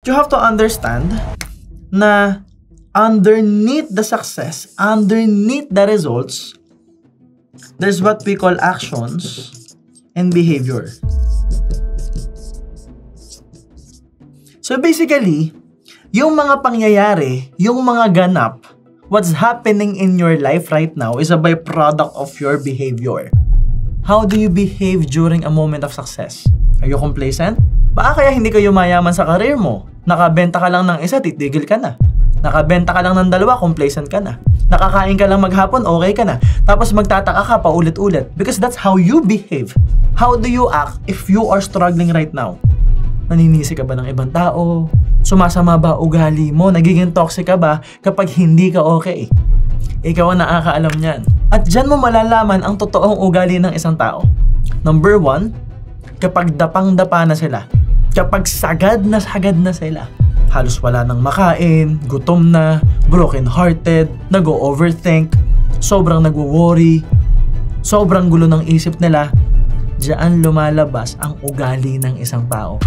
You have to understand na underneath the success, underneath the results, there's what we call actions and behavior. So basically, yung mga pangyayari, yung mga ganap, what's happening in your life right now is a byproduct of your behavior. How do you behave during a moment of success? Are you complacent? Baka kaya hindi ka yumayaman sa career mo. Nakabenta ka lang ng isa, titigil ka na. Nakabenta ka lang ng dalawa, complacent ka na. Nakakain ka lang maghapon, okay ka na. Tapos magtataka ka pa ulit-ulit. Because that's how you behave. How do you act if you are struggling right now? Naninisi ka ba ng ibang tao? Sumasama ba ugali mo? Nagiging toxic ka ba kapag hindi ka okay? Ikaw ang nakakaalam niyan. At dyan mo malalaman ang totoong ugali ng isang tao. Number 1, kapag dapang-dapa na sila. Kapag sagad na sila. Halos wala nang makain, gutom na, broken-hearted, nag-overthink, sobrang nagwo-worry, sobrang gulo ng isip nila, diyan lumalabas ang ugali ng isang tao.